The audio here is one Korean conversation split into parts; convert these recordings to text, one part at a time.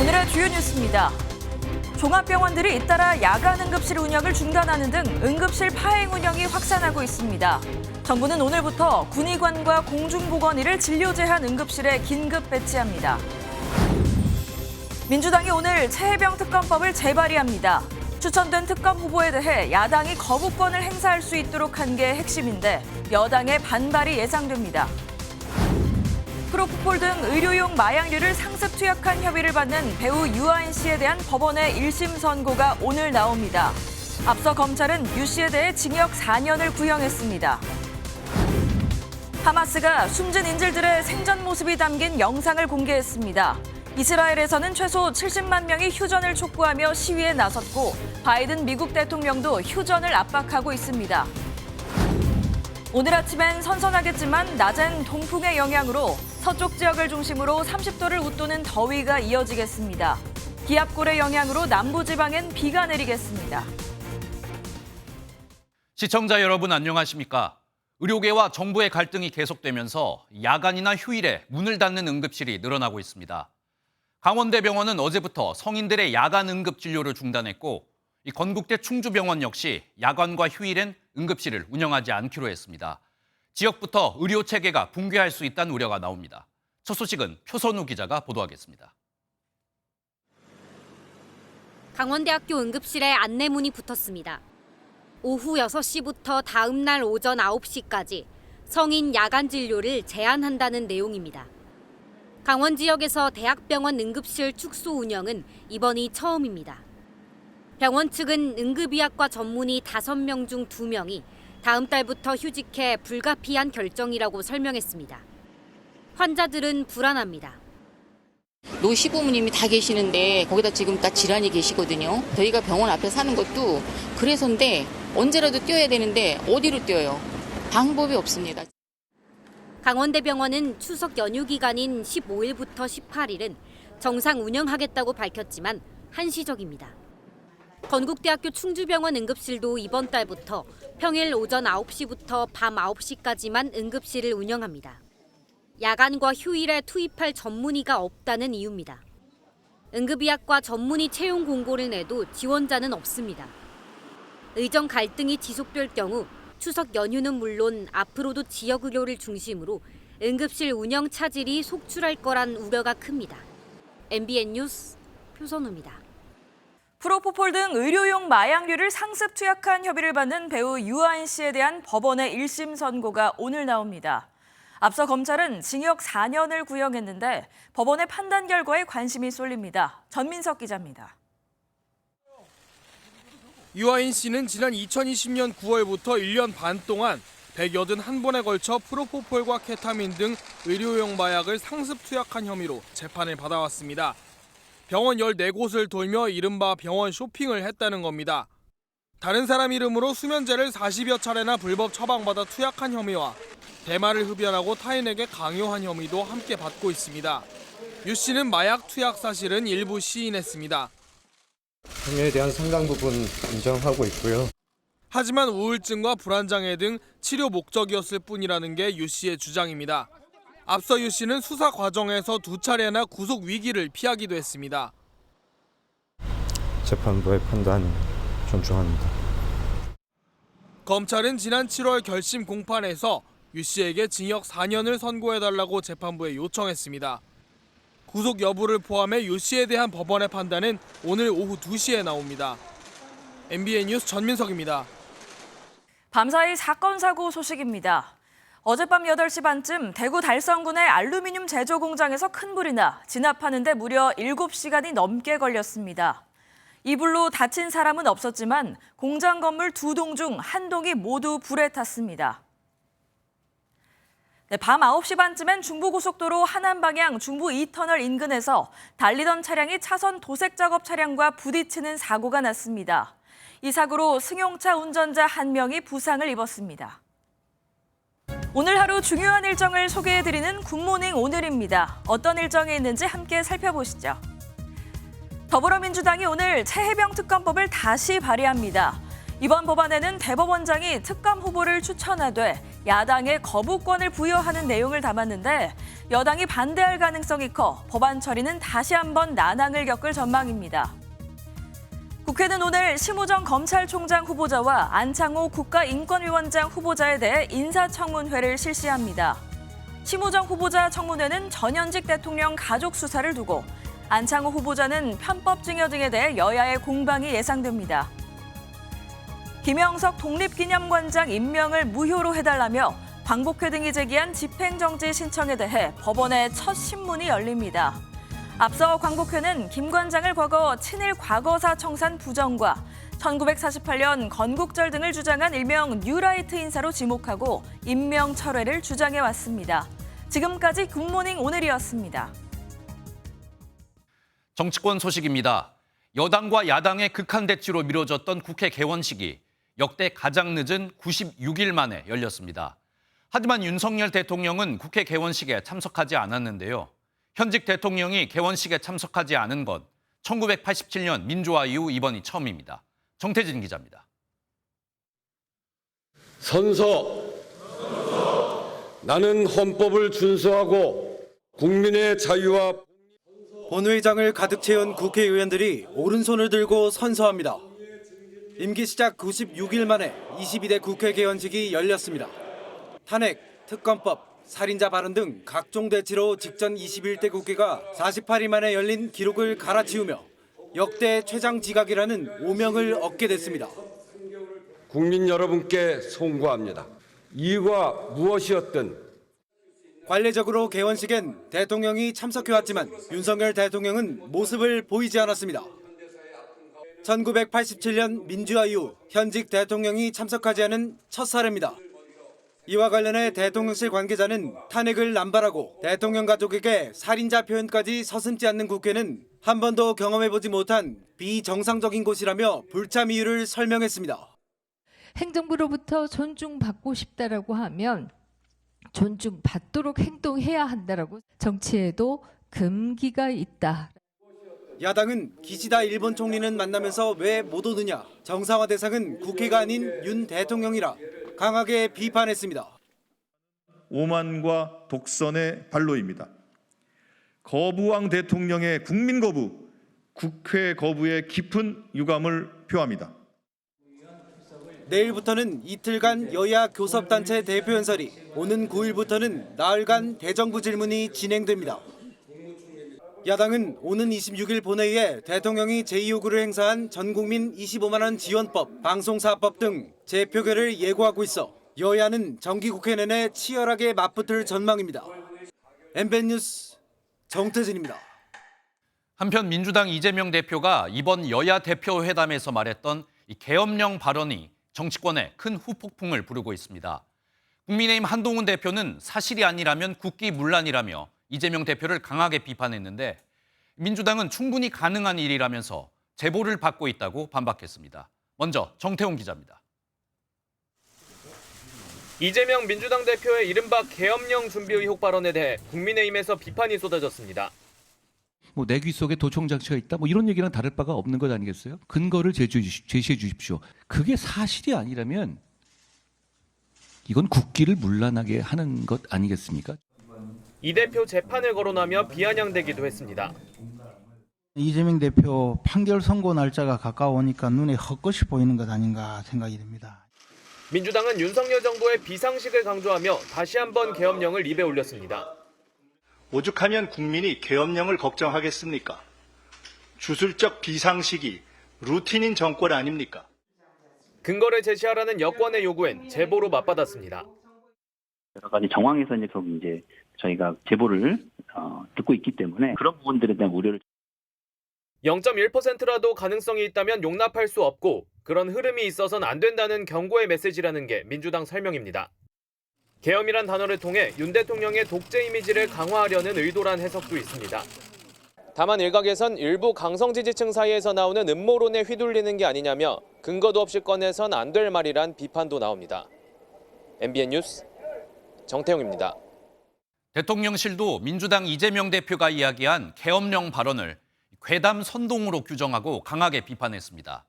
오늘의 주요 뉴스입니다. 종합병원들이 잇따라 야간 응급실 운영을 중단하는 등 응급실 파행 운영이 확산하고 있습니다. 정부는 오늘부터 군의관과 공중보건의를 진료 제한 응급실에 긴급 배치합니다. 민주당이 오늘 최혜병 특검법을 재발의합니다. 추천된 특검 후보에 대해 야당이 거부권을 행사할 수 있도록 한 게 핵심인데 여당의 반발이 예상됩니다. 프로포폴 등 의료용 마약류를 상습 투약한 혐의를 받는 배우 유아인 씨에 대한 법원의 1심 선고가 오늘 나옵니다. 앞서 검찰은 유 씨에 대해 징역 4년을 구형했습니다. 하마스가 숨진 인질들의 생전 모습이 담긴 영상을 공개했습니다. 이스라엘에서는 최소 70만 명이 휴전을 촉구하며 시위에 나섰고 바이든 미국 대통령도 휴전을 압박하고 있습니다. 오늘 아침엔 선선하겠지만 낮엔 동풍의 영향으로 서쪽 지역을 중심으로 30도를 웃도는 더위가 이어지겠습니다. 기압골의 영향으로 남부지방엔 비가 내리겠습니다. 시청자 여러분 안녕하십니까? 의료계와 정부의 갈등이 계속되면서 야간이나 휴일에 문을 닫는 응급실이 늘어나고 있습니다. 강원대병원은 어제부터 성인들의 야간 응급 진료를 중단했고 이 건국대 충주병원 역시 야간과 휴일엔 응급실을 운영하지 않기로 했습니다. 지역부터 의료 체계가 붕괴할 수 있다는 우려가 나옵니다. 첫 소식은 표선우 기자가 보도하겠습니다. 강원대학교 응급실에 안내문이 붙었습니다. 오후 6시부터 다음 날 오전 9시까지 성인 야간 진료를 제한한다는 내용입니다. 강원 지역에서 대학병원 응급실 축소 운영은 이번이 처음입니다. 병원 측은 응급의학과 전문의 5명 중 2명이 다음 달부터 휴직해 불가피한 결정이라고 설명했습니다. 환자들은 불안합니다. 노 시부모님이 다 계시는데 거기다 지금 다 질환이 계시거든요. 저희가 병원 앞에 사는 것도 그래서인데 언제라도 뛰어야 되는데 어디로 뛰어요? 방법이 없습니다. 강원대병원은 추석 연휴 기간인 15일부터 18일은 정상 운영하겠다고 밝혔지만 한시적입니다. 건국대학교 충주병원 응급실도 이번 달부터 평일 오전 9시부터 밤 9시까지만 응급실을 운영합니다. 야간과 휴일에 투입할 전문의가 없다는 이유입니다. 응급의학과 전문의 채용 공고를 내도 지원자는 없습니다. 의정 갈등이 지속될 경우 추석 연휴는 물론 앞으로도 지역 의료를 중심으로 응급실 운영 차질이 속출할 거란 우려가 큽니다. MBN 뉴스 표선우입니다. 프로포폴 등 의료용 마약류를 상습 투약한 혐의를 받는 배우 유아인 씨에 대한 법원의 1심 선고가 오늘 나옵니다. 앞서 검찰은 징역 4년을 구형했는데 법원의 판단 결과에 관심이 쏠립니다. 전민석 기자입니다. 유아인 씨는 지난 2020년 9월부터 1년 반 동안 181번에 걸쳐 프로포폴과 케타민 등 의료용 마약을 상습 투약한 혐의로 재판을 받아왔습니다. 병원 14곳을 돌며 이른바 병원 쇼핑을 했다는 겁니다. 다른 사람 이름으로 수면제를 40여 차례나 불법 처방받아 투약한 혐의와 대마를 흡연하고 타인에게 강요한 혐의도 함께 받고 있습니다. 유 씨는 마약 투약 사실은 일부 시인했습니다. 혐의에 대한 상당 부분 인정하고 있고요. 하지만 우울증과 불안장애 등 치료 목적이었을 뿐이라는 게 유 씨의 주장입니다. 앞서 유 씨는 수사 과정에서 2차례나 구속 위기를 피하기도 했습니다. 재판부의 판단 존중합니다. 검찰은 지난 7월 결심 공판에서 유 씨에게 징역 4년을 선고해달라고 재판부에 요청했습니다. 구속 여부를 포함해 유 씨에 대한 법원의 판단은 오늘 오후 2시에 나옵니다. MBN 뉴스 전민석입니다. 밤사이 사건 사고 소식입니다. 어젯밤 8시 반쯤 대구 달성군의 알루미늄 제조 공장에서 큰 불이 나 진압하는 데 무려 7시간이 넘게 걸렸습니다. 이 불로 다친 사람은 없었지만 공장 건물 2동 중 1동이 모두 불에 탔습니다. 밤 9시 반쯤엔 중부고속도로 하남 방향 중부 2터널 인근에서 달리던 차량이 차선 도색 작업 차량과 부딪히는 사고가 났습니다. 이 사고로 승용차 운전자 1명이 부상을 입었습니다. 오늘 하루 중요한 일정을 소개해드리는 굿모닝 오늘입니다. 어떤 일정이 있는지 함께 살펴보시죠. 더불어민주당이 오늘 최혜병 특검법을 다시 발의합니다. 이번 법안에는 대법원장이 특감 후보를 추천하되 야당에 거부권을 부여하는 내용을 담았는데 여당이 반대할 가능성이 커 법안 처리는 다시 한번 난항을 겪을 전망입니다. 국회는 오늘 심우정 검찰총장 후보자와 안창호 국가인권위원장 후보자에 대해 인사청문회를 실시합니다. 심우정 후보자 청문회는 전현직 대통령 가족 수사를 두고 안창호 후보자는 편법 증여 등에 대해 여야의 공방이 예상됩니다. 김영석 독립기념관장 임명을 무효로 해달라며 광복회 등이 제기한 집행정지 신청에 대해 법원에 첫 신문이 열립니다. 앞서 광복회는 김 관장을 과거 친일 과거사 청산 부정과 1948년 건국절 등을 주장한 일명 뉴라이트 인사로 지목하고 임명 철회를 주장해 왔습니다. 지금까지 굿모닝 오늘이었습니다. 정치권 소식입니다. 여당과 야당의 극한 대치로 미뤄졌던 국회 개원식이 역대 가장 늦은 96일 만에 열렸습니다. 하지만 윤석열 대통령은 국회 개원식에 참석하지 않았는데요. 현직 대통령이 개원식에 참석하지 않은 건 1987년 민주화 이후 이번이 처음입니다. 정태진 기자입니다. 선서. 나는 헌법을 준수하고 국민의 자유와 본회의장을 가득 채운 국회의원들이 오른손을 들고 선서합니다. 임기 시작 96일 만에 22대 국회 개원식이 열렸습니다. 탄핵, 특검법, 살인자 발언 등 각종 대치로 직전 21대 국회가 48일 만에 열린 기록을 갈아치우며 역대 최장 지각이라는 오명을 얻게 됐습니다. 국민 여러분께 송구합니다. 이유가 무엇이었든 관례적으로 개원식엔 대통령이 참석해왔지만 윤석열 대통령은 모습을 보이지 않았습니다. 1987년 민주화 이후 현직 대통령이 참석하지 않은 첫 사례입니다. 이와 관련해 대통령실 관계자는 탄핵을 남발하고 대통령 가족에게 살인자 표현까지 서슴지 않는 국회는 한 번도 경험해보지 못한 비정상적인 곳이라며 불참 이유를 설명했습니다. 행정부로부터 존중받고 싶다라고 하면 존중받도록 행동해야 한다라고 정치에도 금기가 있다. 야당은 기시다 일본 총리는 만나면서 왜 못 오느냐, 정상화 대상은 국회가 아닌 윤 대통령이라 강하게 비판했습니다. 오만과 독선의 발로입니다. 거부왕 대통령의 국민 거부, 국회 거부에 깊은 유감을 표합니다. 내일부터는 이틀간 여야 교섭단체 대표 연설이, 오는 9일부터는 나흘간 대정부 질문이 진행됩니다. 야당은 오는 26일 본회의에 대통령이 제2요구를 행사한 전국민 25만 원 지원법, 방송사법 등 재표결을 예고하고 있어 여야는 정기국회 내내 치열하게 맞붙을 전망입니다. MBN 뉴스 정태진입니다. 한편 민주당 이재명 대표가 이번 여야 대표 회담에서 말했던 이 계엄령 발언이 정치권에 큰 후폭풍을 부르고 있습니다. 국민의힘 한동훈 대표는 사실이 아니라면 국기문란이라며 이재명 대표를 강하게 비판했는데 민주당은 충분히 가능한 일이라면서 제보를 받고 있다고 반박했습니다. 먼저 정태훈 기자입니다. 이재명 민주당 대표의 이른바 계엄령 준비 의혹 발언에 대해 국민의힘에서 비판이 쏟아졌습니다. 내 귀 속에 도청 장치가 있다. 이런 얘기랑 다를 바가 없는 것 아니겠어요? 근거를 제시해 주십시오. 그게 사실이 아니라면 이건 국기를 문란하게 하는 것 아니겠습니까? 이 대표 재판을 거론하며 비아냥대기도 했습니다. 이재명 대표 판결 선고 날짜가 가까우니까 눈에 헛것이 보이는 것 아닌가 생각이 듭니다. 민주당은 윤석열 정부의 비상식을 강조하며 다시 한번 계엄령을 입에 올렸습니다. 오죽하면 국민이 계엄령을 걱정하겠습니까? 주술적 비상식이 루틴인 정권 아닙니까? 근거를 제시하라는 여권의 요구엔 제보로 맞받았습니다. 여러 가지 정황에서 이제 저희가 제보를 듣고 있기 때문에 그런 부분들에 대한 우려를 0.1%라도 가능성이 있다면 용납할 수 없고 그런 흐름이 있어서는 안 된다는 경고의 메시지라는 게 민주당 설명입니다. 계엄이란 단어를 통해 윤 대통령의 독재 이미지를 강화하려는 의도란 해석도 있습니다. 다만 일각에선 일부 강성 지지층 사이에서 나오는 음모론에 휘둘리는 게 아니냐며 근거도 없이 꺼내선 안 될 말이란 비판도 나옵니다. MBN 뉴스 정태용입니다. 대통령실도 민주당 이재명 대표가 이야기한 계엄령 발언을 괴담 선동으로 규정하고 강하게 비판했습니다.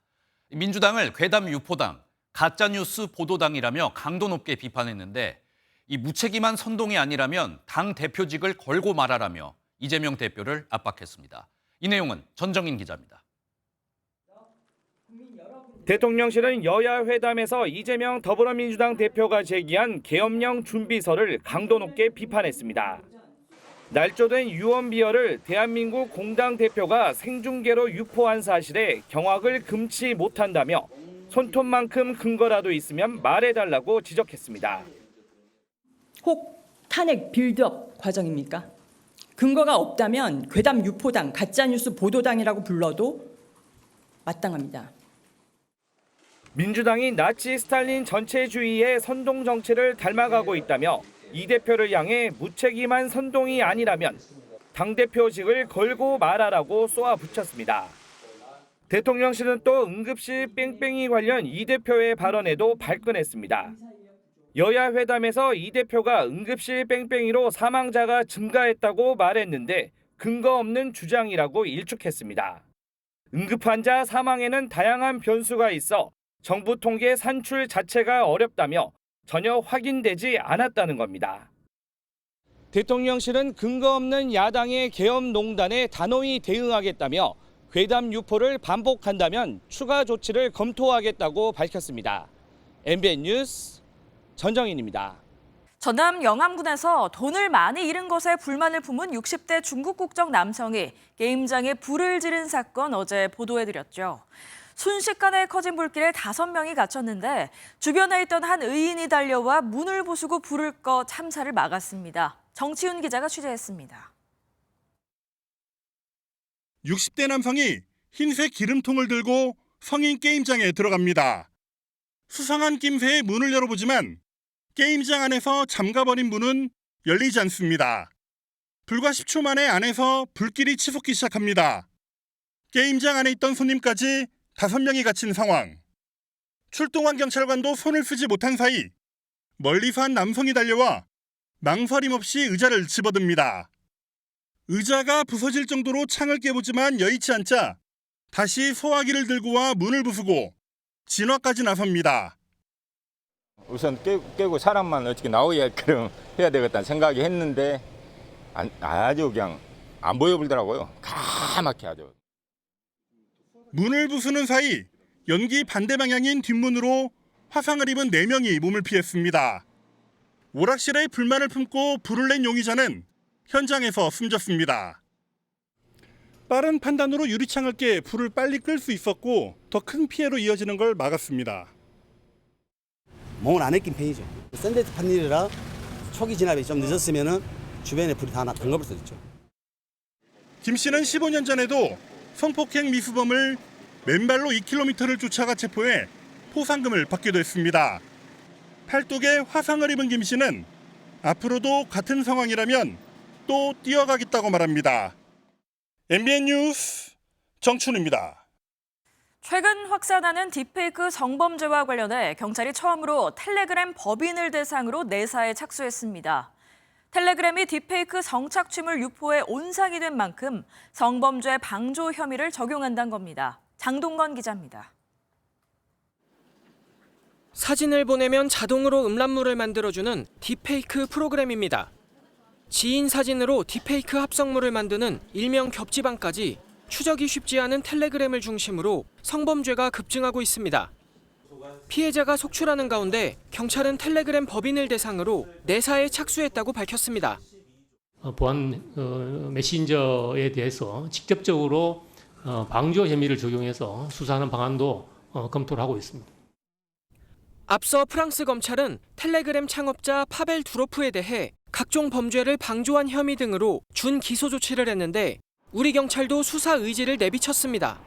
민주당을 괴담 유포당, 가짜뉴스 보도당이라며 강도 높게 비판했는데 이 무책임한 선동이 아니라면 당 대표직을 걸고 말하라며 이재명 대표를 압박했습니다. 이 내용은 전정인 기자입니다. 대통령실은 여야 회담에서 이재명 더불어민주당 대표가 제기한 계엄령 준비서를 강도 높게 비판했습니다. 날조된 유언비어를 대한민국 공당 대표가 생중계로 유포한 사실에 경악을 금치 못한다며 손톱만큼 근거라도 있으면 말해달라고 지적했습니다. 혹 탄핵 빌드업 과정입니까? 근거가 없다면 괴담 유포당, 가짜뉴스 보도당이라고 불러도 마땅합니다. 민주당이 나치 스탈린 전체주의의 선동 정치를 닮아가고 있다며 이 대표를 향해 무책임한 선동이 아니라면 당대표직을 걸고 말하라고 쏘아붙였습니다. 대통령실은 또 응급실 뺑뺑이 관련 이 대표의 발언에도 발끈했습니다. 여야 회담에서 이 대표가 응급실 뺑뺑이로 사망자가 증가했다고 말했는데 근거 없는 주장이라고 일축했습니다. 응급환자 사망에는 다양한 변수가 있어 정부 통계 산출 자체가 어렵다며 전혀 확인되지 않았다는 겁니다. 대통령실은 근거 없는 야당의 계엄농단에 단호히 대응하겠다며 괴담 유포를 반복한다면 추가 조치를 검토하겠다고 밝혔습니다. MBN 뉴스 전정인입니다. 전남 영암군에서 돈을 많이 잃은 것에 불만을 품은 60대 중국 국적 남성이 게임장에 불을 지른 사건 어제 보도해드렸죠. 순식간에 커진 불길에 5명이 갇혔는데 주변에 있던 한 의인이 달려와 문을 부수고 불을 꺼 참사를 막았습니다. 정치훈 기자가 취재했습니다. 60대 남성이 흰색 기름통을 들고 성인 게임장에 들어갑니다. 수상한 낌새에 문을 열어보지만 게임장 안에서 잠가버린 문은 열리지 않습니다. 불과 10초 만에 안에서 불길이 치솟기 시작합니다. 게임장 안에 있던 손님까지 5명이 갇힌 상황. 출동한 경찰관도 손을 쓰지 못한 사이 멀리서 한 남성이 달려와 망설임 없이 의자를 집어듭니다. 의자가 부서질 정도로 창을 깨보지만 여의치 않자 다시 소화기를 들고 와 문을 부수고 진화까지 나섭니다. 우선 깨고 사람만 어떻게 나오야 그럼 해야 되겠다는 생각이 했는데 아주 그냥 안 보여보더라고요. 까맣게 아주. 문을 부수는 사이 연기 반대 방향인 뒷문으로 화상을 입은 4명이 몸을 피했습니다. 오락실에 불만을 품고 불을 낸 용의자는 현장에서 숨졌습니다. 빠른 판단으로 유리창을 깨 불을 빨리 끌 수 있었고 더 큰 피해로 이어지는 걸 막았습니다. 몸을 안 했긴 편이죠. 샌드위치 판 일이라 초기 진압이 좀 늦었으면 주변에 불이 다 담가볼 수 있죠. 김 씨는 15년 전에도 성폭행 미수범을 맨발로 2km를 쫓아가 체포해 포상금을 받기도 했습니다. 팔뚝에 화상을 입은 김 씨는 앞으로도 같은 상황이라면 또 뛰어가겠다고 말합니다. MBN 뉴스 정춘우입니다. 최근 확산하는 딥페이크 성범죄와 관련해 경찰이 처음으로 텔레그램 법인을 대상으로 내사에 착수했습니다. 텔레그램이 딥페이크 성착취물 유포에 온상이 된 만큼 성범죄 방조 혐의를 적용한다는 겁니다. 장동건 기자입니다. 사진을 보내면 자동으로 음란물을 만들어주는 딥페이크 프로그램입니다. 지인 사진으로 딥페이크 합성물을 만드는 일명 겹지방까지 추적이 쉽지 않은 텔레그램을 중심으로 성범죄가 급증하고 있습니다. 피해자가 속출하는 가운데 경찰은 텔레그램 법인을 대상으로 내사에 착수했다고 밝혔습니다. 보안 메신저에 대해서 직접적으로 방조 혐의를 적용해서 수사하는 방안도 검토를 하고 있습니다. 앞서 프랑스 검찰은 텔레그램 창업자 파벨 두로프에 대해 각종 범죄를 방조한 혐의 등으로 준기소 조치를 했는데 우리 경찰도 수사 의지를 내비쳤습니다.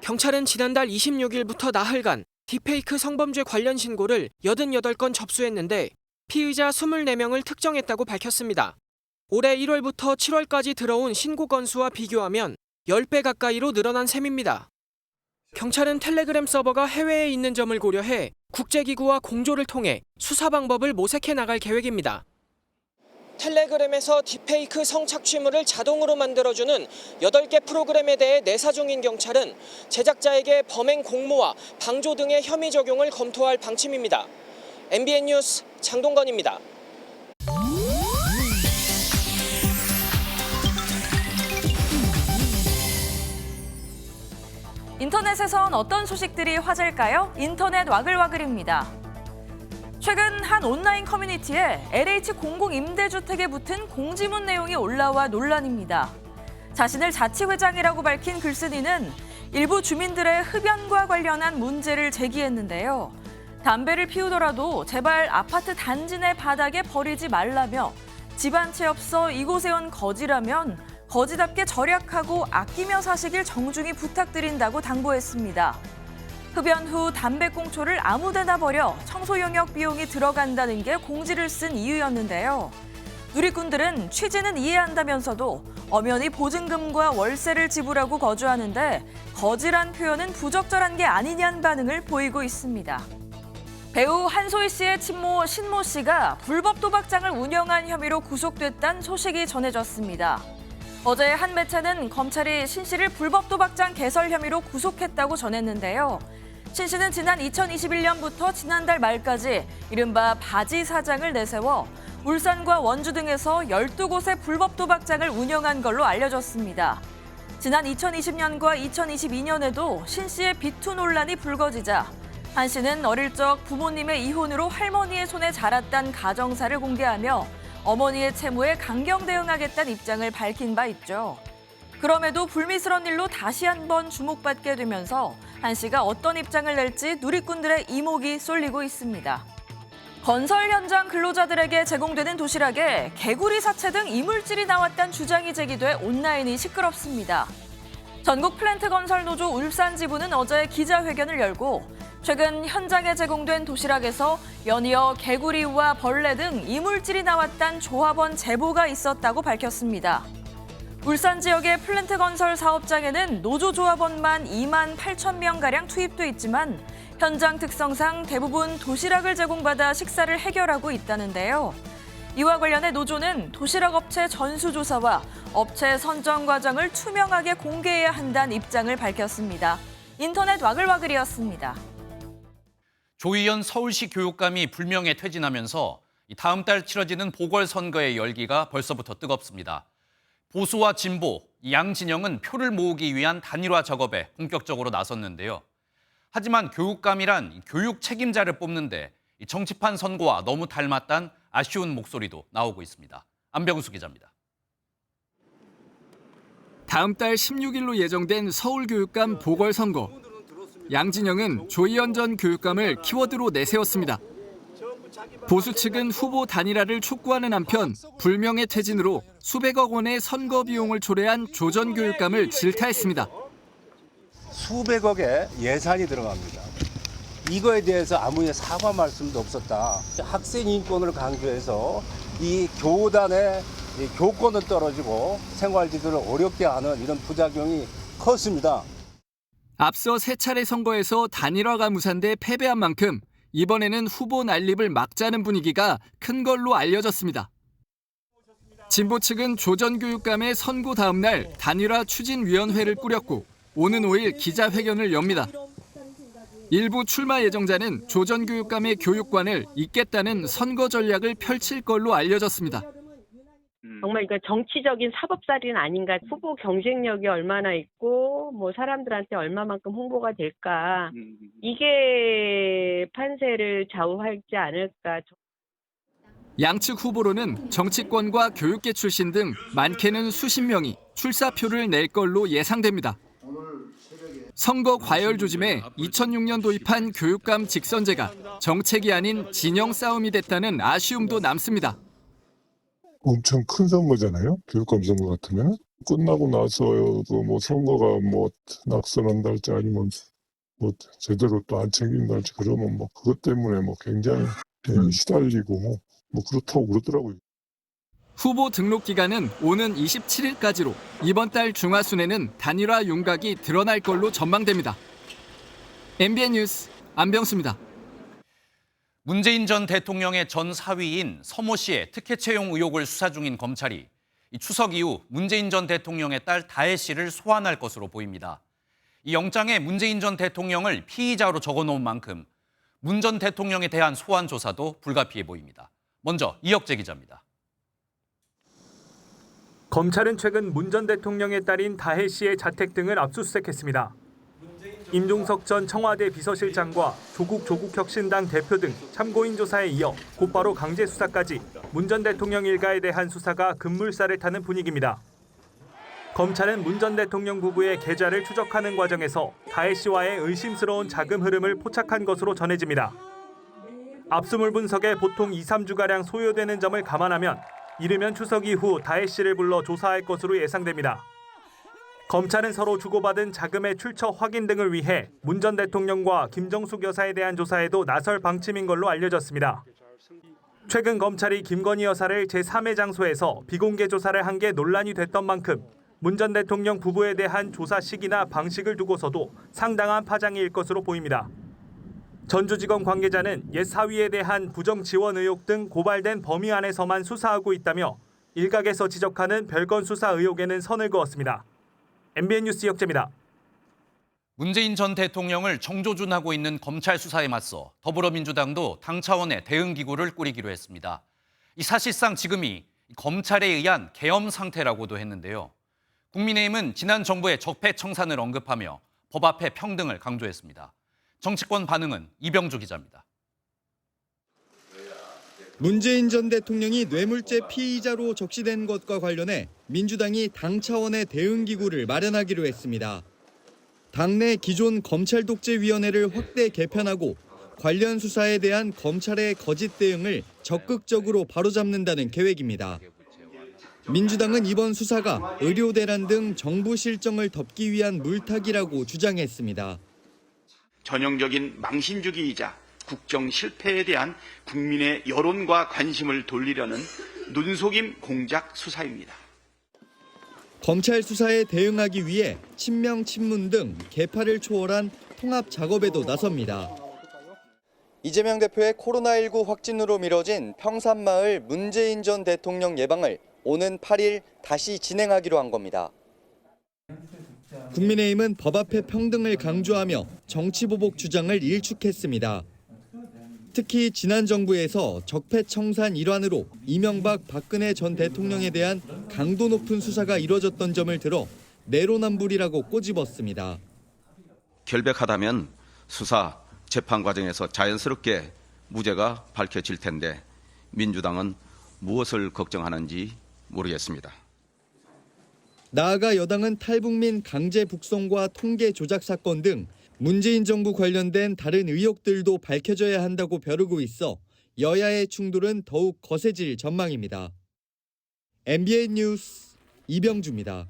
경찰은 지난달 26일부터 나흘간 딥페이크 성범죄 관련 신고를 88건 접수했는데 피의자 24명을 특정했다고 밝혔습니다. 올해 1월부터 7월까지 들어온 신고 건수와 비교하면 10배 가까이로 늘어난 셈입니다. 경찰은 텔레그램 서버가 해외에 있는 점을 고려해 국제기구와 공조를 통해 수사 방법을 모색해 나갈 계획입니다. 텔레그램에서 딥페이크 성착취물을 자동으로 만들어주는 8개 프로그램에 대해 내사 중인 경찰은 제작자에게 범행 공모와 방조 등의 혐의 적용을 검토할 방침입니다. MBN 뉴스 장동건입니다. 인터넷에선 어떤 소식들이 화제일까요? 인터넷 와글와글입니다. 최근 한 온라인 커뮤니티에 LH 공공임대주택에 붙은 공지문 내용이 올라와 논란입니다. 자신을 자치회장이라고 밝힌 글쓴이는 일부 주민들의 흡연과 관련한 문제를 제기했는데요. 담배를 피우더라도 제발 아파트 단지 내 바닥에 버리지 말라며 집 한 채 없어 이곳에 온 거지라면 거지답게 절약하고 아끼며 사시길 정중히 부탁드린다고 당부했습니다. 흡연 후 담배꽁초를 아무데나 버려 청소 용역 비용이 들어간다는 게 공지를 쓴 이유였는데요. 누리꾼들은 취지는 이해한다면서도 엄연히 보증금과 월세를 지불하고 거주하는데 거지란 표현은 부적절한 게 아니냐는 반응을 보이고 있습니다. 배우 한소희 씨의 친모 신모 씨가 불법 도박장을 운영한 혐의로 구속됐다는 소식이 전해졌습니다. 어제 한 매체는 검찰이 신 씨를 불법 도박장 개설 혐의로 구속했다고 전했는데요. 신 씨는 지난 2021년부터 지난달 말까지 이른바 바지 사장을 내세워 울산과 원주 등에서 12곳의 불법 도박장을 운영한 걸로 알려졌습니다. 지난 2020년과 2022년에도 신 씨의 비투 논란이 불거지자 한 씨는 어릴 적 부모님의 이혼으로 할머니의 손에 자랐다는 가정사를 공개하며 어머니의 채무에 강경 대응하겠다는 입장을 밝힌 바 있죠. 그럼에도 불미스러운 일로 다시 한번 주목받게 되면서 한 씨가 어떤 입장을 낼지 누리꾼들의 이목이 쏠리고 있습니다. 건설 현장 근로자들에게 제공되는 도시락에 개구리 사체 등 이물질이 나왔다는 주장이 제기돼 온라인이 시끄럽습니다. 전국 플랜트 건설 노조 울산 지부는 어제 기자회견을 열고 최근 현장에 제공된 도시락에서 연이어 개구리와 벌레 등 이물질이 나왔다는 조합원 제보가 있었다고 밝혔습니다. 울산 지역의 플랜트 건설 사업장에는 노조 조합원만 2만 8천 명가량 투입돼 있지만 현장 특성상 대부분 도시락을 제공받아 식사를 해결하고 있다는데요. 이와 관련해 노조는 도시락 업체 전수조사와 업체 선정 과정을 투명하게 공개해야 한다는 입장을 밝혔습니다. 인터넷 와글와글이었습니다. 조희연 서울시 교육감이 불명예 퇴진하면서 다음 달 치러지는 보궐선거의 열기가 벌써부터 뜨겁습니다. 보수와 진보, 양 진영은 표를 모으기 위한 단일화 작업에 본격적으로 나섰는데요. 하지만 교육감이란 교육 책임자를 뽑는데 정치판 선거와 너무 닮았다는 아쉬운 목소리도 나오고 있습니다. 안병수 기자입니다. 다음 달 16일로 예정된 서울교육감 보궐선거. 양 진영은 조희연 전 교육감을 키워드로 내세웠습니다. 보수 측은 후보 단일화를 촉구하는 한편 불명예 퇴진으로 수백억 원의 선거 비용을 초래한 조 전 교육감을 질타했습니다. 수백억의 예산이 들어갑니다. 이거에 대해서 아무 사과 말씀도 없었다. 학생 인권을 강조해서 이 교단의 교권은 떨어지고 생활지도를 어렵게 하는 이런 부작용이 컸습니다. 앞서 세 차례 선거에서 단일화가 무산돼 패배한 만큼 이번에는 후보 난립을 막자는 분위기가 큰 걸로 알려졌습니다. 진보 측은 조 전 교육감의 선고 다음 날 단일화 추진위원회를 꾸렸고 오는 5일 기자회견을 엽니다. 일부 출마 예정자는 조 전 교육감의 교육관을 잇겠다는 선거 전략을 펼칠 걸로 알려졌습니다. 정말 이건 정치적인 사법살인 아닌가. 후보 경쟁력이 얼마나 있고 뭐 사람들한테 얼마만큼 홍보가 될까. 이게 판세를 좌우하지 않을까. 양측 후보로는 정치권과 교육계 출신 등 많게는 수십 명이 출사표를 낼 걸로 예상됩니다. 선거 과열 조짐에 2006년 도입한 교육감 직선제가 정책이 아닌 진영 싸움이 됐다는 아쉬움도 남습니다. 엄청 큰 선거잖아요. 교육감 선거 같으면 끝나고 나서도 뭐 선거가 뭐 낙선한다 할지 아니면 뭐 제대로 또 안 챙긴다 할지 그러면 뭐 그것 때문에 뭐 굉장히 시달리고 뭐 그렇다고 그러더라고요. 후보 등록 기간은 오는 27일까지로 이번 달 중하순에는 단일화 윤곽이 드러날 걸로 전망됩니다. MBN 뉴스 안병수입니다. 문재인 전 대통령의 전 사위인 서모 씨의 특혜 채용 의혹을 수사 중인 검찰이 이 추석 이후 문재인 전 대통령의 딸 다혜 씨를 소환할 것으로 보입니다. 이 영장에 문재인 전 대통령을 피의자로 적어놓은 만큼 문 전 대통령에 대한 소환 조사도 불가피해 보입니다. 먼저 이혁재 기자입니다. 검찰은 최근 문 전 대통령의 딸인 다혜 씨의 자택 등을 압수수색했습니다. 임종석 전 청와대 비서실장과 조국 혁신당 대표 등 참고인 조사에 이어 곧바로 강제 수사까지 문 전 대통령 일가에 대한 수사가 급물살을 타는 분위기입니다. 검찰은 문 전 대통령 부부의 계좌를 추적하는 과정에서 다혜 씨와의 의심스러운 자금 흐름을 포착한 것으로 전해집니다. 압수물 분석에 보통 2~3주가량 소요되는 점을 감안하면 이르면 추석 이후 다혜 씨를 불러 조사할 것으로 예상됩니다. 검찰은 서로 주고받은 자금의 출처 확인 등을 위해 문 전 대통령과 김정숙 여사에 대한 조사에도 나설 방침인 걸로 알려졌습니다. 최근 검찰이 김건희 여사를 제3의 장소에서 비공개 조사를 한 게 논란이 됐던 만큼 문 전 대통령 부부에 대한 조사 시기나 방식을 두고서도 상당한 파장이 일 것으로 보입니다. 전주지검 관계자는 옛 사위에 대한 부정 지원 의혹 등 고발된 범위 안에서만 수사하고 있다며 일각에서 지적하는 별건 수사 의혹에는 선을 그었습니다. MBN 뉴스 이혁재입니다. 문재인 전 대통령을 정조준하고 있는 검찰 수사에 맞서 더불어민주당도 당 차원의 대응 기구를 꾸리기로 했습니다. 이 사실상 지금이 검찰에 의한 계엄 상태라고도 했는데요. 국민의힘은 지난 정부의 적폐청산을 언급하며 법 앞에 평등을 강조했습니다. 정치권 반응은 이병주 기자입니다. 문재인 전 대통령이 뇌물죄 피의자로 적시된 것과 관련해 민주당이 당 차원의 대응기구를 마련하기로 했습니다. 당내 기존 검찰독재위원회를 확대 개편하고 관련 수사에 대한 검찰의 거짓 대응을 적극적으로 바로잡는다는 계획입니다. 민주당은 이번 수사가 의료대란 등 정부 실정을 덮기 위한 물타기라고 주장했습니다. 전형적인 망신주기이자 국정 실패에 대한 국민의 여론과 관심을 돌리려는 눈속임 공작 수사입니다. 검찰 수사에 대응하기 위해 친명 친문 등 계파를 초월한 통합 작업에도 나섭니다. 이재명 대표의 코로나19 확진으로 미뤄진 평산마을 문재인 전 대통령 예방을 오는 8일 다시 진행하기로 한 겁니다. 국민의힘은 법 앞에 평등을 강조하며 정치보복 주장을 일축했습니다. 특히 지난 정부에서 적폐청산 일환으로 이명박, 박근혜 전 대통령에 대한 강도 높은 수사가 이뤄졌던 점을 들어 내로남불이라고 꼬집었습니다. 결백하다면 수사, 재판 과정에서 자연스럽게 무죄가 밝혀질 텐데 민주당은 무엇을 걱정하는지 모르겠습니다. 나아가 여당은 탈북민 강제 북송과 통계 조작 사건 등 문재인 정부 관련된 다른 의혹들도 밝혀져야 한다고 벼르고 있어 여야의 충돌은 더욱 거세질 전망입니다. MBN 뉴스 이병주입니다.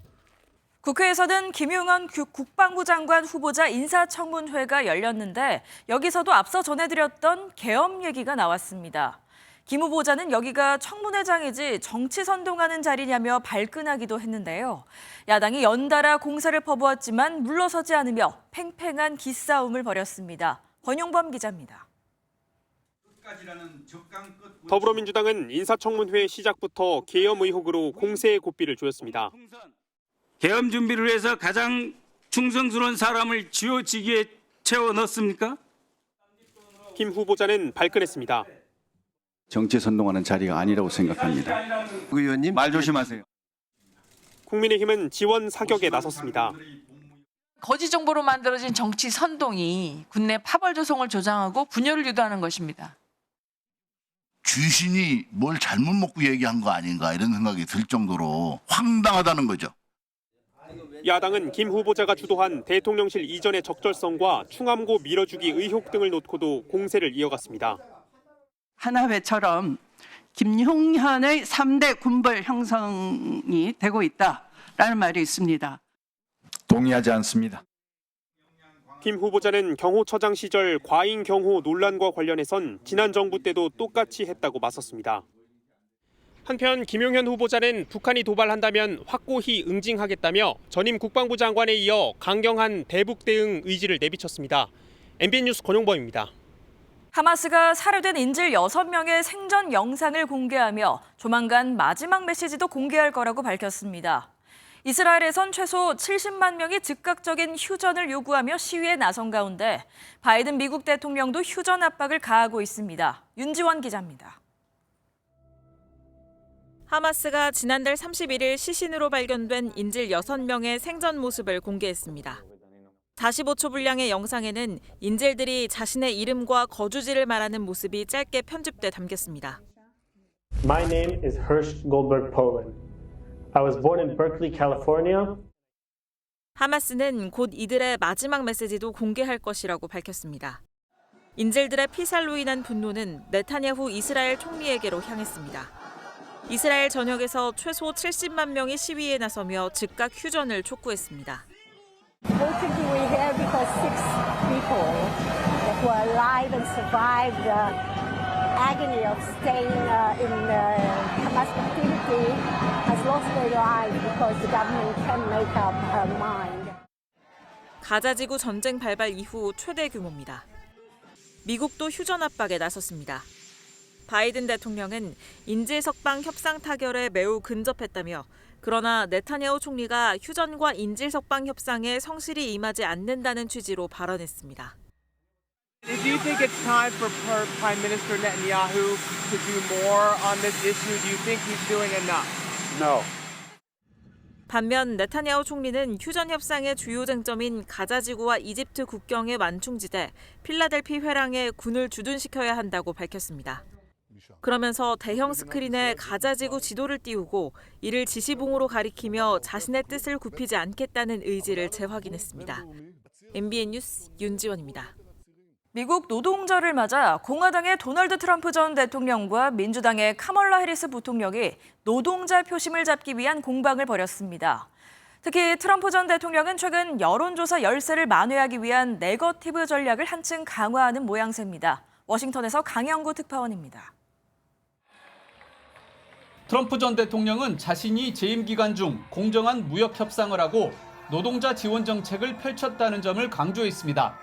국회에서는 김용현 국방부 장관 후보자 인사청문회가 열렸는데 여기서도 앞서 전해드렸던 계엄 얘기가 나왔습니다. 김 후보자는 여기가 청문회장이지 정치 선동하는 자리냐며 발끈하기도 했는데요. 야당이 연달아 공세를 퍼부었지만 물러서지 않으며 팽팽한 기싸움을 벌였습니다. 권용범 기자입니다. 더불어민주당은 인사청문회 시작부터 계엄 의혹으로 공세의 고삐를 조였습니다. 계엄 준비를 위해서 가장 충성스러운 사람을 쥐어지기에 채워 넣습니까? 김 후보자는 발끈했습니다. 정치 선동하는 자리가 아니라고 생각합니다. 의원님 말 조심하세요. 국민의힘은 지원 사격에 나섰습니다. 거짓 정보로 만들어진 정치 선동이 국내 파벌 조성을 조장하고 분열을 유도하는 것입니다. 귀신이 뭘 잘못 먹고 얘기한 거 아닌가 이런 생각이 들 정도로 황당하다는 거죠. 야당은 김 후보자가 주도한 대통령실 이전의 적절성과 충암고 밀어주기 의혹 등을 놓고도 공세를 이어갔습니다. 하나회처럼 김용현의 3대 군벌 형성이 되고 있다라는 말이 있습니다. 동의하지 않습니다. 김 후보자는 경호처장 시절 과잉 경호 논란과 관련해선 지난 정부 때도 똑같이 했다고 맞섰습니다. 한편 김용현 후보자는 북한이 도발한다면 확고히 응징하겠다며 전임 국방부 장관에 이어 강경한 대북 대응 의지를 내비쳤습니다. MBN 뉴스 권용범입니다. 하마스가 살해된 인질 6명의 생전 영상을 공개하며 조만간 마지막 메시지도 공개할 거라고 밝혔습니다. 이스라엘에선 최소 70만 명이 즉각적인 휴전을 요구하며 시위에 나선 가운데 바이든 미국 대통령도 휴전 압박을 가하고 있습니다. 윤지원 기자입니다. 하마스가 지난달 31일 시신으로 발견된 인질 6명의 생전 모습을 공개했습니다. 45초 분량의 영상에는 인질들이 자신의 이름과 거주지를 말하는 모습이 짧게 편집돼 담겼습니다. My name is Hersh Goldberg Poland. I was born in Berkeley, California. 하마스는 곧 이들의 마지막 메시지도 공개할 것이라고 밝혔습니다. 인질들의 피살로 인한 분노는 네타냐후 이스라엘 총리에게로 향했습니다. 이스라엘 전역에서 최소 70만 명이 시위에 나서며 즉각 휴전을 촉구했습니다. Fortunately, we're here because 6 people that were alive and survived the agony of staying in Hamas captivity has lost their lives because the government can't make up her mind. 가자지구 전쟁 발발 이후 최대 규모입니다. 미국도 휴전 압박에 나섰습니다. 바이든 대통령은 인질 석방 협상 타결에 매우 근접했다며 그러나 네타냐후 총리가 휴전과 인질 석방 협상에 성실히 임하지 않는다는 취지로 발언했습니다. Do you think it's time for Prime Minister Netanyahu to do more on this issue? Do you think he's doing enough? No. 반면 네타냐후 총리는 휴전 협상의 주요 쟁점인 가자지구와 이집트 국경의 완충지대 필라델피 회랑에 군을 주둔시켜야 한다고 밝혔습니다. 그러면서 대형 스크린에 가자지구 지도를 띄우고 이를 지시봉으로 가리키며 자신의 뜻을 굽히지 않겠다는 의지를 재확인했습니다. MBN 뉴스 윤지원입니다. 미국 노동절을 맞아 공화당의 도널드 트럼프 전 대통령과 민주당의 카멀라 해리스 부통령이 노동자 표심을 잡기 위한 공방을 벌였습니다. 특히 트럼프 전 대통령은 최근 여론조사 열세를 만회하기 위한 네거티브 전략을 한층 강화하는 모양새입니다. 워싱턴에서 강영구 특파원입니다. 트럼프 전 대통령은 자신이 재임 기간 중 공정한 무역 협상을 하고 노동자 지원 정책을 펼쳤다는 점을 강조했습니다.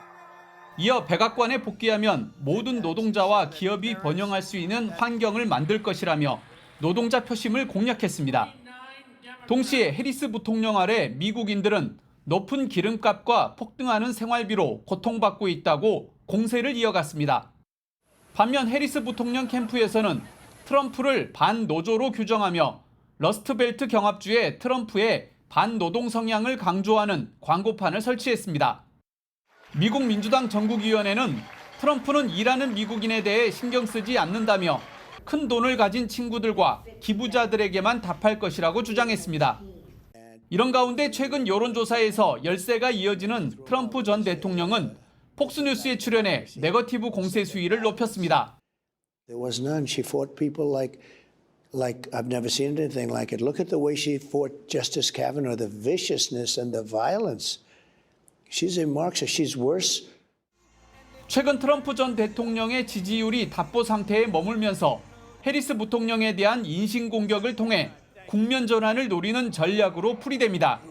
이어 백악관에 복귀하면 모든 노동자와 기업이 번영할 수 있는 환경을 만들 것이라며 노동자 표심을 공약했습니다. 동시에 해리스 부통령 아래 미국인들은 높은 기름값과 폭등하는 생활비로 고통받고 있다고 공세를 이어갔습니다. 반면 해리스 부통령 캠프에서는 트럼프를 반노조로 규정하며 러스트벨트 경합주의 트럼프의 반노동 성향을 강조하는 광고판을 설치했습니다. 미국 민주당 전국위원회는 트럼프는 일하는 미국인에 대해 신경 쓰지 않는다며 큰 돈을 가진 친구들과 기부자들에게만 답할 것이라고 주장했습니다. 이런 가운데 최근 여론조사에서 열세가 이어지는 트럼프 전 대통령은 폭스뉴스에 출연해 네거티브 공세 수위를 높였습니다. There was none. She fought people like I've never seen anything like it. Look at the way she fought Justice Kavanaugh, the viciousness and the violence. She's a Marxist. She's worse. 최근 트럼프 전 대통령의 지지율이 답보 상태에 머물면서 해리스 부통령에 대한 인신공격을 통해 국면 전환을 노리는 전략으로 풀이됩니다.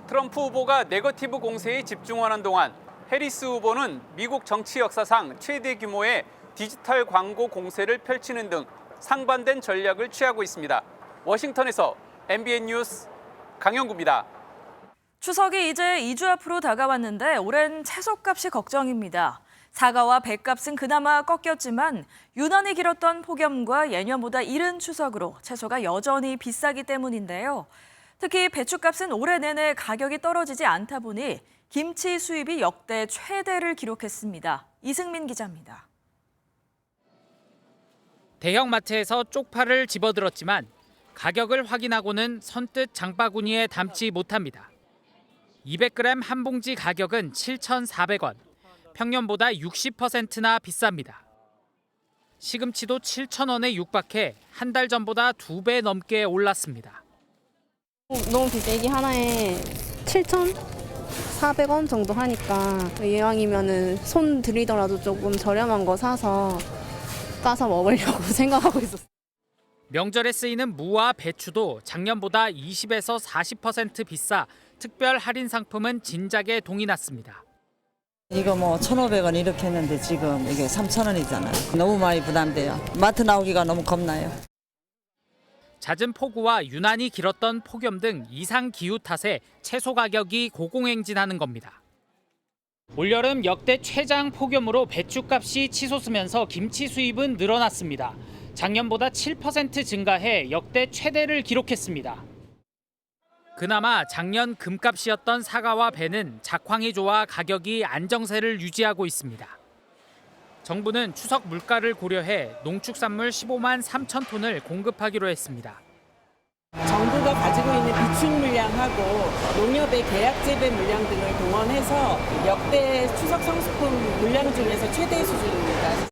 트럼프 후보가 네거티브 공세에 집중하는 동안 해리스 후보는 미국 정치 역사상 최대 규모의 디지털 광고 공세를 펼치는 등 상반된 전략을 취하고 있습니다. 워싱턴에서 MBN 뉴스 강영구입니다. 추석이 이제 2주 앞으로 다가왔는데 올해는 채소값이 걱정입니다. 사과와 배값은 그나마 꺾였지만 유난히 길었던 폭염과 예년보다 이른 추석으로 채소가 여전히 비싸기 때문인데요. 특히 배추값은 올해 내내 가격이 떨어지지 않다 보니 김치 수입이 역대 최대를 기록했습니다. 이승민 기자입니다. 대형마트에서 쪽파를 집어들었지만 가격을 확인하고는 선뜻 장바구니에 담지 못합니다. 200g 한 봉지 가격은 7,400원, 평년보다 60%나 비쌉니다. 시금치도 7,000원에 육박해 한 달 전보다 2배 넘게 올랐습니다. 너무 비싸. 이게 하나에 7,400원 정도 하니까 이왕이면은 손 들이더라도 조금 저렴한 거 사서 까서 먹으려고 생각하고 있었어요. 명절에 쓰이는 무와 배추도 작년보다 20에서 40% 비싸 특별 할인 상품은 진작에 동이 났습니다. 이거 뭐 1,500원 이렇게 했는데 지금 이게 3,000원이잖아요. 너무 많이 부담돼요. 마트 나오기가 너무 겁나요. 잦은 폭우와 유난히 길었던 폭염 등 이상 기후 탓에 채소 가격이 고공행진하는 겁니다. 올여름 역대 최장 폭염으로 배추값이 치솟으면서 김치 수입은 늘어났습니다. 작년보다 7% 증가해 역대 최대를 기록했습니다. 그나마 작년 금값이었던 사과와 배는 작황이 좋아 가격이 안정세를 유지하고 있습니다. 정부는 추석 물가를 고려해 농축산물 15만 3천 톤을 공급하기로 했습니다. 정부가 가지고 있는 비축 물량하고 농협의 계약 재배 물량 등을 동원해서 역대 추석 상수품 물량 중에서 최대 수준입니다.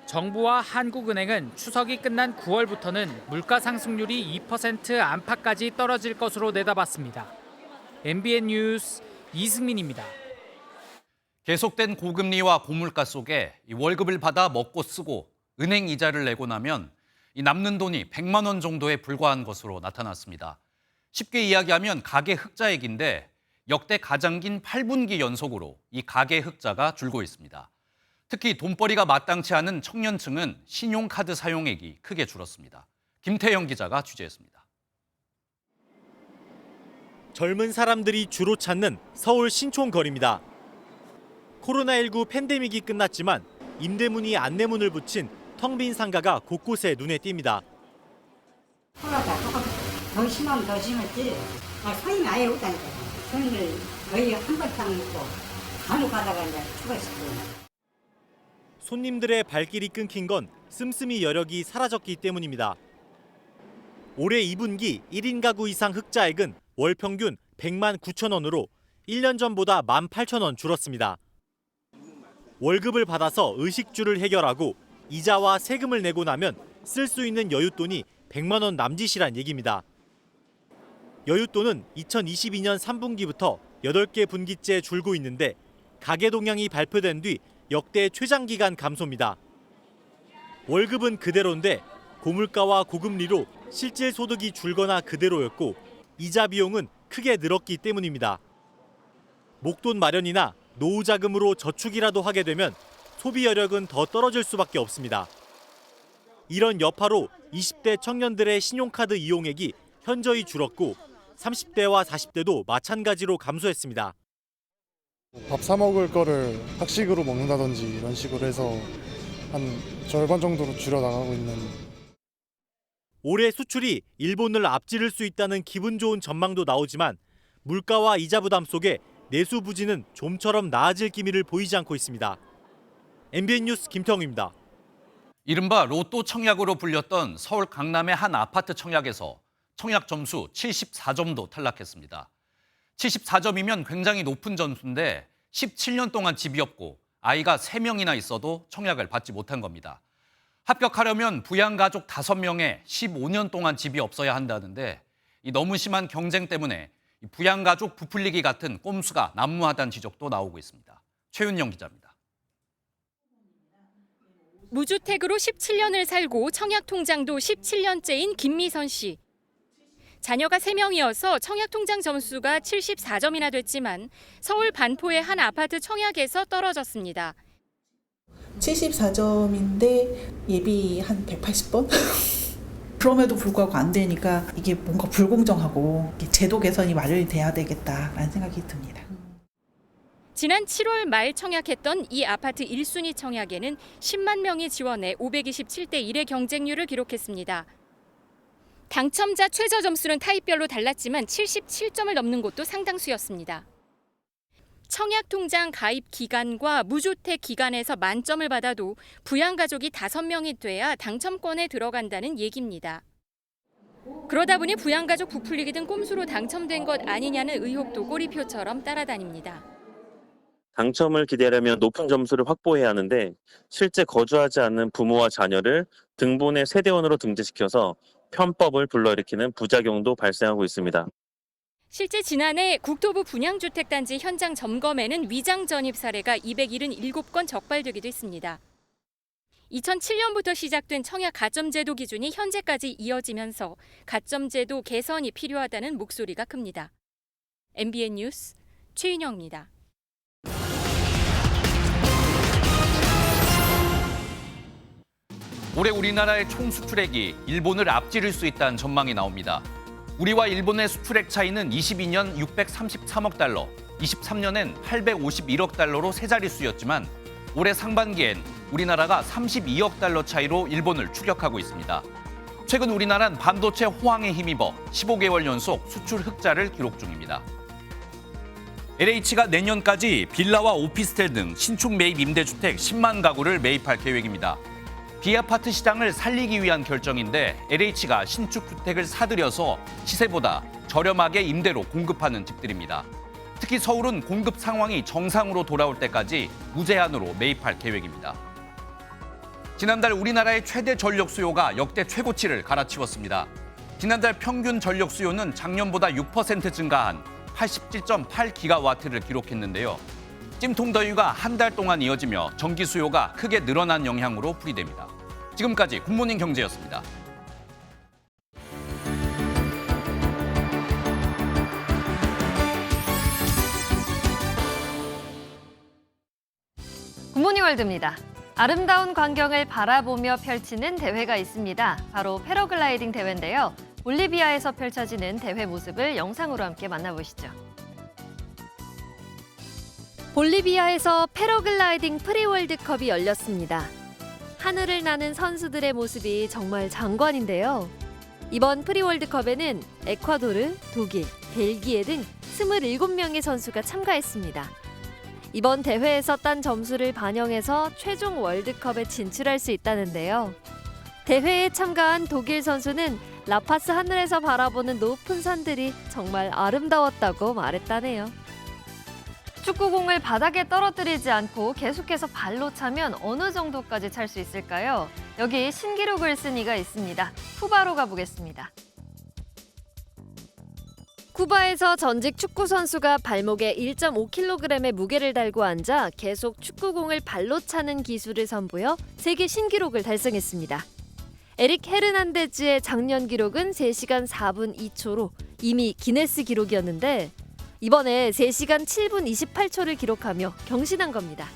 정부와 한국은행은 추석이 끝난 9월부터는 물가 상승률이 2% 안팎까지 떨어질 것으로 내다봤습니다. MBN 뉴스 이승민입니다. 계속된 고금리와 고물가 속에 월급을 받아 먹고 쓰고 은행 이자를 내고 나면 이 남는 돈이 100만 원 정도에 불과한 것으로 나타났습니다. 쉽게 이야기하면 가계 흑자액인데 역대 가장 긴 8분기 연속으로 이 가계 흑자가 줄고 있습니다. 특히 돈벌이가 마땅치 않은 청년층은 신용카드 사용액이 크게 줄었습니다. 김태영 기자가 취재했습니다. 젊은 사람들이 주로 찾는 서울 신촌거리입니다. 코로나19 팬데믹이 끝났지만 임대문이 안내문을 붙인 텅 빈 상가가 곳곳에 눈에 띕니다. 코로나가 조금 더 심하면 더 심했지. 손님이 아예 없다니까. 손님을 거의 한 번당 있고 간혹 가다가 이제 추가시키고. 손님들의 발길이 끊긴 건 씀씀이 여력이 사라졌기 때문입니다. 올해 2분기 1인 가구 이상 흑자액은 월 평균 100만 9천 원으로 1년 전보다 18,000원 줄었습니다. 월급을 받아서 의식주를 해결하고 이자와 세금을 내고 나면 쓸 수 있는 여윳돈이 100만 원 남짓이란 얘기입니다. 여윳돈은 2022년 3분기부터 8개 분기째 줄고 있는데 가계 동향이 발표된 뒤 역대 최장기간 감소입니다. 월급은 그대로인데 고물가와 고금리로 실질 소득이 줄거나 그대로였고 이자 비용은 크게 늘었기 때문입니다. 목돈 마련이나 노후 자금으로 저축이라도 하게 되면 소비 여력은 더 떨어질 수밖에 없습니다. 이런 여파로 20대 청년들의 신용카드 이용액이 현저히 줄었고 30대와 40대도 마찬가지로 감소했습니다. 밥 사 먹을 거를 학식으로 먹는다든지 이런 식으로 해서 한 절반 정도로 줄여나가고 있는. 올해 수출이 일본을 앞지를 수 있다는 기분 좋은 전망도 나오지만 물가와 이자 부담 속에 내수 부진은 좀처럼 나아질 기미를 보이지 않고 있습니다. MBN 뉴스 김태형입니다. 이른바 로또 청약으로 불렸던 서울 강남의 한 아파트 청약에서 청약 점수 74점도 탈락했습니다. 74점이면 굉장히 높은 점수인데 17년 동안 집이 없고 아이가 3명이나 있어도 청약을 받지 못한 겁니다. 합격하려면 부양가족 5명에 15년 동안 집이 없어야 한다는데 이 너무 심한 경쟁 때문에 부양가족 부풀리기 같은 꼼수가 난무하다는 지적도 나오고 있습니다. 최윤영 기자입니다. 무주택으로 17년을 살고 청약통장도 17년째인 김미선 씨. 자녀가 3명이어서 청약통장 점수가 74점이나 됐지만 서울 반포의 한 아파트 청약에서 떨어졌습니다. 74점인데 예비 한 180번? 그럼에도 불구하고 안 되니까 이게 뭔가 불공정하고 제도 개선이 마련이 돼야 되겠다라는 생각이 듭니다. 지난 7월 말 청약했던 이 아파트 1순위 청약에는 10만 명이 지원해 527대 1의 경쟁률을 기록했습니다. 당첨자 최저 점수는 타입별로 달랐지만 77점을 넘는 곳도 상당수였습니다. 청약통장 가입 기간과 무주택 기간에서 만점을 받아도 부양가족이 5명이 돼야 당첨권에 들어간다는 얘기입니다. 그러다 보니 부양가족 부풀리기 등 꼼수로 당첨된 것 아니냐는 의혹도 꼬리표처럼 따라다닙니다. 당첨을 기대하려면 높은 점수를 확보해야 하는데 실제 거주하지 않는 부모와 자녀를 등본의 세대원으로 등재시켜서 편법을 불러일으키는 부작용도 발생하고 있습니다. 실제 지난해 국토부 분양주택단지 현장 점검에는 위장 전입 사례가 277건 적발되기도 했습니다. 2007년부터 시작된 청약 가점제도 기준이 현재까지 이어지면서 가점제도 개선이 필요하다는 목소리가 큽니다. MBN 뉴스 최윤영입니다. 올해 우리나라의 총 수출액이 일본을 앞지를 수 있다는 전망이 나옵니다. 우리와 일본의 수출액 차이는 22년 633억 달러, 23년엔 851억 달러로 세 자릿수였지만 올해 상반기엔 우리나라가 32억 달러 차이로 일본을 추격하고 있습니다. 최근 우리나라는 반도체 호황에 힘입어 15개월 연속 수출 흑자를 기록 중입니다. LH가 내년까지 빌라와 오피스텔 등 신축 매입 임대주택 10만 가구를 매입할 계획입니다. 비아파트 시장을 살리기 위한 결정인데 LH가 신축 주택을 사들여서 시세보다 저렴하게 임대로 공급하는 집들입니다. 특히 서울은 공급 상황이 정상으로 돌아올 때까지 무제한으로 매입할 계획입니다. 지난달 우리나라의 최대 전력 수요가 역대 최고치를 갈아치웠습니다. 지난달 평균 전력 수요는 작년보다 6% 증가한 87.8기가와트를 기록했는데요. 찜통더위가 한 달 동안 이어지며 전기 수요가 크게 늘어난 영향으로 풀이됩니다. 지금까지 굿모닝 경제였습니다. 굿모닝 월드입니다. 아름다운 광경을 바라보며 펼치는 대회가 있습니다. 바로 패러글라이딩 대회인데요. 볼리비아에서 펼쳐지는 대회 모습을 영상으로 함께 만나보시죠. 볼리비아에서 패러글라이딩 프리월드컵이 열렸습니다. 하늘을 나는 선수들의 모습이 정말 장관인데요. 이번 프리월드컵에는 에콰도르, 독일, 벨기에 등 27명의 선수가 참가했습니다. 이번 대회에서 딴 점수를 반영해서 최종 월드컵에 진출할 수 있다는데요. 대회에 참가한 독일 선수는 라파스 하늘에서 바라보는 높은 산들이 정말 아름다웠다고 말했다네요. 축구공을 바닥에 떨어뜨리지 않고 계속해서 발로 차면 어느 정도까지 찰 수 있을까요? 여기 신기록을 쓴 이가 있습니다. 쿠바로 가보겠습니다. 쿠바에서 전직 축구 선수가 발목에 1.5kg의 무게를 달고 앉아 계속 축구공을 발로 차는 기술을 선보여 세계 신기록을 달성했습니다. 에릭 헤르난데즈의 작년 기록은 3시간 4분 2초로 이미 기네스 기록이었는데 이번에 3시간 7분 28초를 기록하며 경신한 겁니다.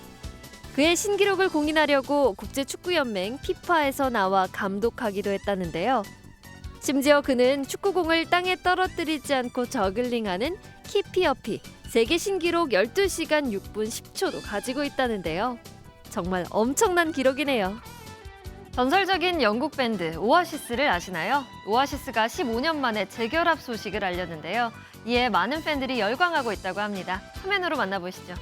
그의 신기록을 공인하려고 국제축구연맹 피파에서 나와 감독하기도 했다는데요. 심지어 그는 축구공을 땅에 떨어뜨리지 않고 저글링하는 키피어피 세계 신기록 12시간 6분 10초도 가지고 있다는데요. 정말 엄청난 기록이네요. 전설적인 영국 밴드 오아시스를 아시나요? 오아시스가 15년 만에 재결합 소식을 알렸는데요. 이에 많은 팬들이 열광하고 있다고 합니다. 화면으로 만나보시죠.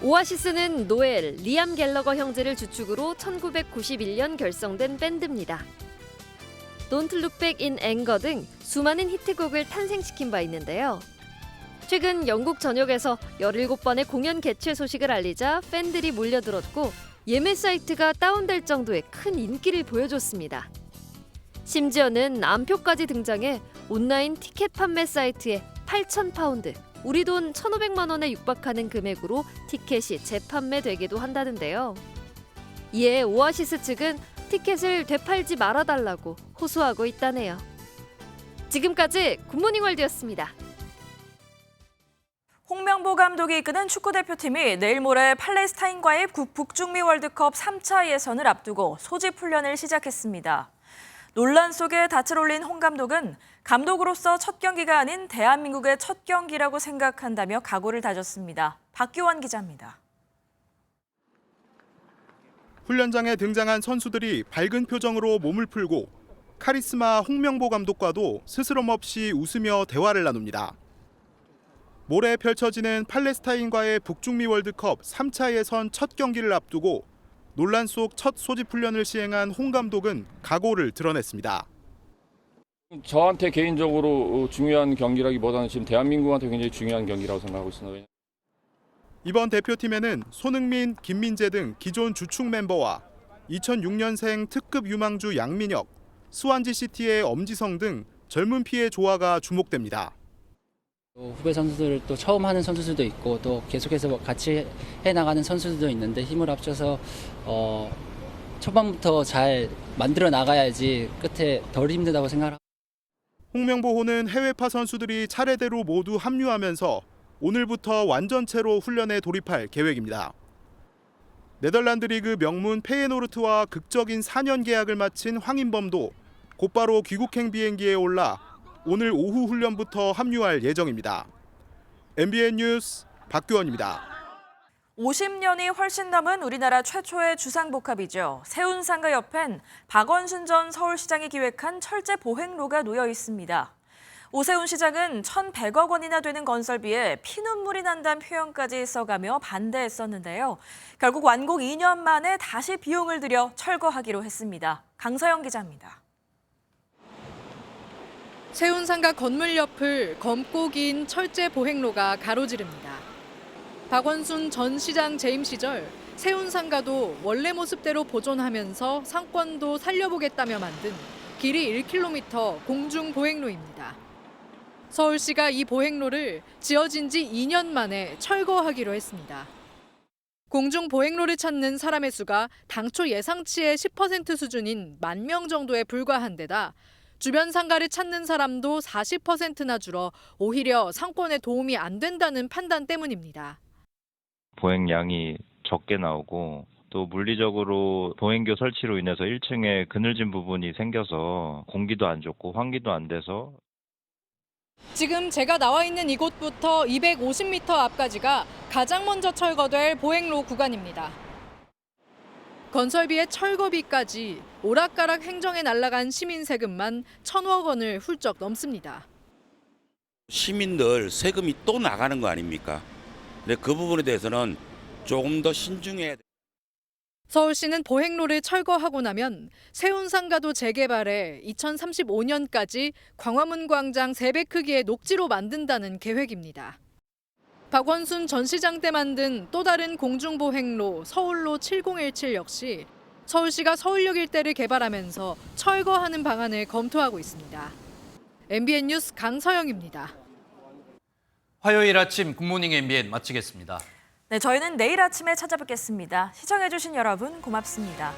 오아시스는 노엘, 리암 갤러거 형제를 주축으로 1991년 결성된 밴드입니다. Don't Look Back in Anger 등 수많은 히트곡을 탄생시킨 바 있는데요. 최근 영국 전역에서 17번의 공연 개최 소식을 알리자 팬들이 몰려들었고 예매 사이트가 다운될 정도의 큰 인기를 보여줬습니다. 심지어는 암표까지 등장해 온라인 티켓 판매 사이트에 8,000파운드, 우리 돈 1,500만 원에 육박하는 금액으로 티켓이 재판매되기도 한다는데요. 이에 오아시스 측은 티켓을 되팔지 말아달라고 호소하고 있다네요. 지금까지 굿모닝 월드였습니다. 홍명보 감독이 이끄는 축구대표팀이 내일 모레 팔레스타인과의 북중미 월드컵 3차 예선을 앞두고 소집 훈련을 시작했습니다. 논란 속에 닻을 올린 홍 감독은 감독으로서 첫 경기가 아닌 대한민국의 첫 경기라고 생각한다며 각오를 다졌습니다. 박규원 기자입니다. 훈련장에 등장한 선수들이 밝은 표정으로 몸을 풀고 카리스마 홍명보 감독과도 스스럼 없이 웃으며 대화를 나눕니다. 모레 펼쳐지는 팔레스타인과의 북중미 월드컵 3차 예선 첫 경기를 앞두고 논란 속 첫 소집 훈련을 시행한 홍 감독은 각오를 드러냈습니다. 저한테 개인적으로 중요한 경기라기보다는 지금 대한민국한테 굉장히 중요한 경기라고 생각하고 있습니다. 이번 대표팀에는 손흥민, 김민재 등 기존 주축 멤버와 2006년생 특급 유망주 양민혁, 스완지 시티의 엄지성 등 젊은 피의 조화가 주목됩니다. 후배 선수들 또 처음 하는 선수들도 있고 또 계속해서 같이 해나가는 선수들도 있는데 힘을 합쳐서 초반부터 잘 만들어 나가야지 끝에 덜 힘들다고 생각합니다. 홍명보호는 해외파 선수들이 차례대로 모두 합류하면서 오늘부터 완전체로 훈련에 돌입할 계획입니다. 네덜란드 리그 명문 페예노르트와 극적인 4년 계약을 마친 황인범도 곧바로 귀국행 비행기에 올라 오늘 오후 훈련부터 합류할 예정입니다. MBN 뉴스 박규원입니다. 50년이 훨씬 넘은 우리나라 최초의 주상복합이죠. 세운상가 옆엔 박원순 전 서울시장이 기획한 철제 보행로가 놓여 있습니다. 오세훈 시장은 1,100억 원이나 되는 건설비에 피눈물이 난다는 표현까지 써가며 반대했었는데요. 결국 완공 2년 만에 다시 비용을 들여 철거하기로 했습니다. 강서영 기자입니다. 세운상가 건물 옆을 검고 긴 철제 보행로가 가로지릅니다. 박원순 전 시장 재임 시절 세운상가도 원래 모습대로 보존하면서 상권도 살려보겠다며 만든 길이 1km 공중 보행로입니다. 서울시가 이 보행로를 지어진 지 2년 만에 철거하기로 했습니다. 공중 보행로를 찾는 사람의 수가 당초 예상치의 10% 수준인 10,000명 정도에 불과한 데다 주변 상가를 찾는 사람도 40%나 줄어 오히려 상권에 도움이 안 된다는 판단 때문입니다. 보행량이 적게 나오고 또 물리적으로 보행교 설치로 인해서 1층에 그늘진 부분이 생겨서 공기도 안 좋고 환기도 안 돼서 지금 제가 나와 있는 이곳부터 250m 앞까지가 가장 먼저 철거될 보행로 구간입니다. 건설비에 철거비까지 오락가락 행정에 날아간 시민 세금만 1,000억 원을 훌쩍 넘습니다. 시민들 세금이 또 나가는 거 아닙니까? 근데 그 부분에 대해서는 조금 더 신중해야 돼요. 서울시는 보행로를 철거하고 나면 세운상가도 재개발해 2035년까지 광화문 광장 3배 크기의 녹지로 만든다는 계획입니다. 박원순 전 시장 때 만든 또 다른 공중보행로 서울로 7017 역시 서울시가 서울역 일대를 개발하면서 철거하는 방안을 검토하고 있습니다. MBN 뉴스 강서영입니다. 화요일 아침 굿모닝 MBN 마치겠습니다. 네, 저희는 내일 아침에 찾아뵙겠습니다. 시청해주신 여러분 고맙습니다.